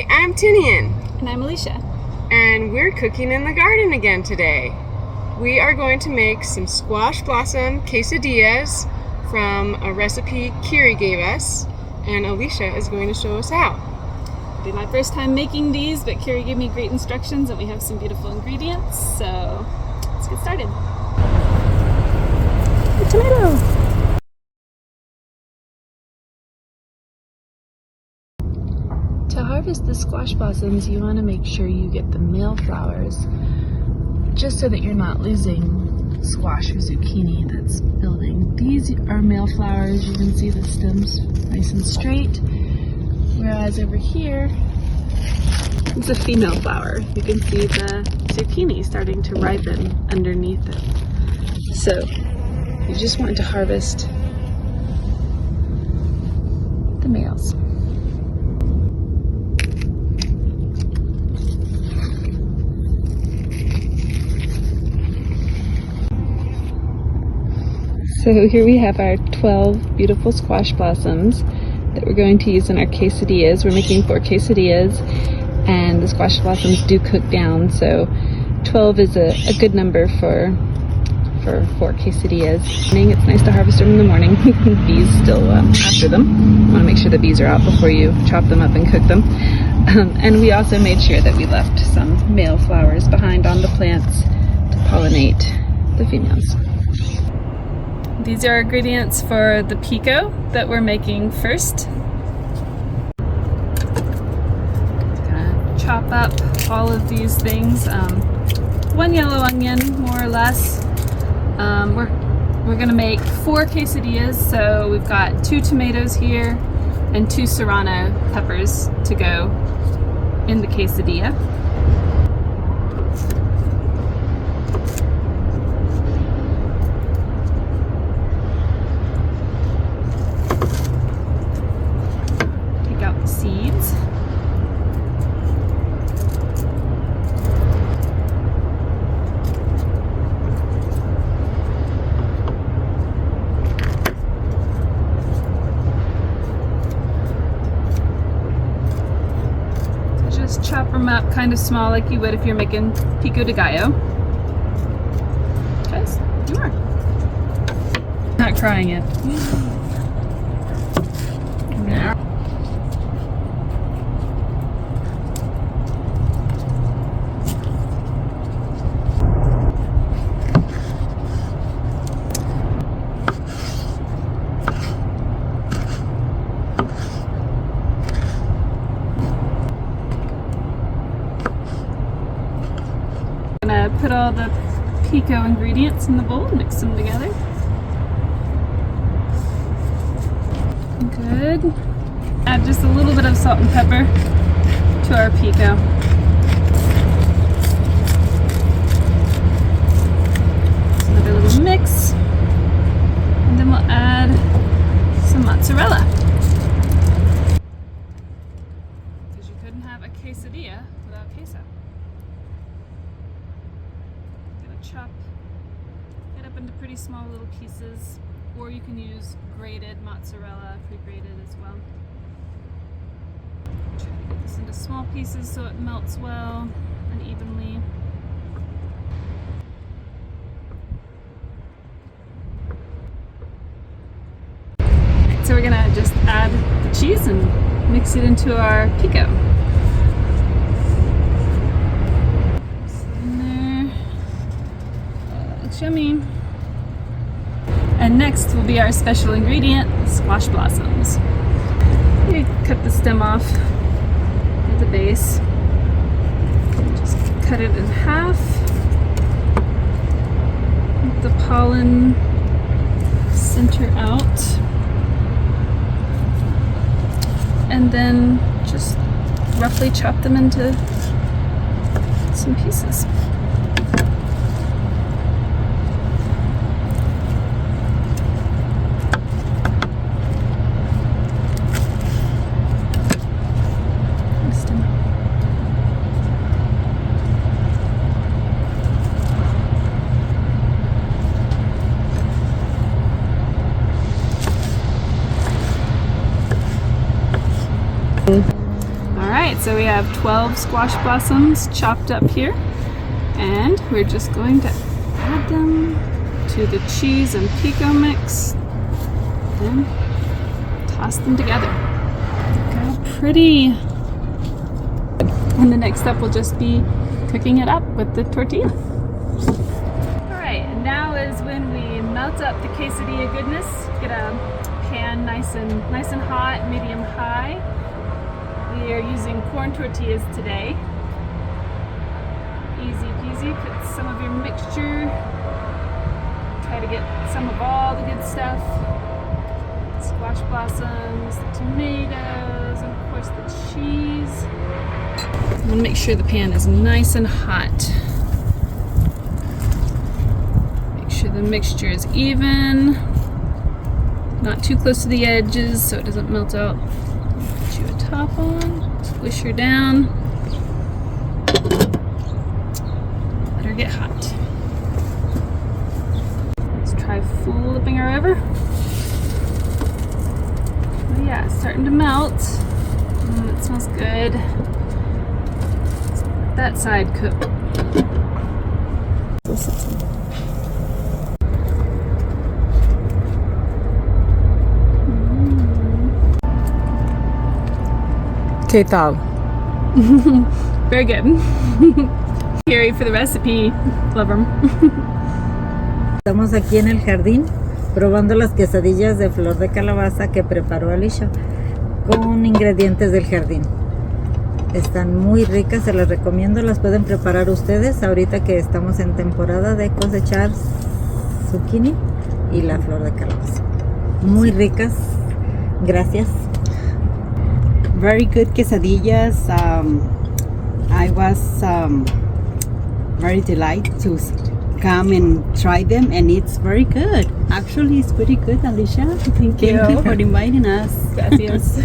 Hi, I'm Tinian. And I'm Alicia. And we're cooking in the garden again today. We are going to make some squash blossom quesadillas from a recipe Quiri gave us, and Alicia is going to show us how. It'll be my first time making these, but Quiri gave me great instructions and we have some beautiful ingredients, so let's get started. A tomato! To harvest the squash blossoms, you want to make sure you get the male flowers, just so that you're not losing squash or zucchini that's building. These are male flowers. You can see the stems nice and straight, whereas over here it's a female flower. You can see the zucchini starting to ripen underneath it. So you just want to harvest the males. So here we have our 12 beautiful squash blossoms that we're going to use in our quesadillas. We're making 4 quesadillas, and the squash blossoms do cook down, so 12 is a good number for 4 quesadillas. It's nice to harvest them in the morning. Bees still after them. You want to make sure the bees are out before you chop them up and cook them. And we also made sure that we left some male flowers behind on the plants to pollinate the females. These are our ingredients for the pico that we're making first. Gonna chop up all of these things. 1 yellow onion, more or less. We're gonna make 4 quesadillas, so we've got 2 tomatoes here and 2 serrano peppers to go in the quesadilla. Seeds. So just chop them up kind of small like you would if you're making pico de gallo. Guys, you are not crying yet. Put all the pico ingredients in the bowl and mix them together. Good. Add just a little bit of salt and pepper to our pico. Another little mix. And then we'll add some mozzarella. Because you couldn't have a quesadilla without queso. Chop it up into pretty small little pieces, or you can use grated mozzarella, pre-grated as well. Try to get this into small pieces so it melts well and evenly. So we're gonna just add the cheese and mix it into our pico. Yummy. And next will be our special ingredient, squash blossoms. You cut the stem off at the base. Just cut it in half. Let the pollen center out. And then just roughly chop them into some pieces. Alright, so we have 12 squash blossoms chopped up here, and we're just going to add them to the cheese and pico mix, and toss them together. Look how pretty! And the next step will just be cooking it up with the tortilla. Alright, and now is when we melt up the quesadilla goodness. Get a pan nice and hot, medium high. We are using corn tortillas today. Easy peasy. Put some of your mixture. Try to get some of all the good stuff. Squash blossoms, the tomatoes, and of course the cheese. I'm gonna make sure the pan is nice and hot. Make sure the mixture is even. Not too close to the edges so it doesn't melt out. Put you a top on, squish her down. Let her get hot. Let's try flipping her over. Oh yeah, it's starting to melt. It smells good. Let's let that side cook. ¿Qué tal? Very good. Quiri for the recipe. Love them. Estamos aquí en el jardín probando las quesadillas de flor de calabaza que preparó Alicia con ingredientes del jardín. Están muy ricas, se las recomiendo, las pueden preparar ustedes ahorita que estamos en temporada de cosechar zucchini y la flor de calabaza. Muy ricas, gracias. Very good quesadillas. I was very delighted to come and try them, and it's very good. Actually, it's pretty good, Alicia. Thank you. Thank you for inviting us. Gracias.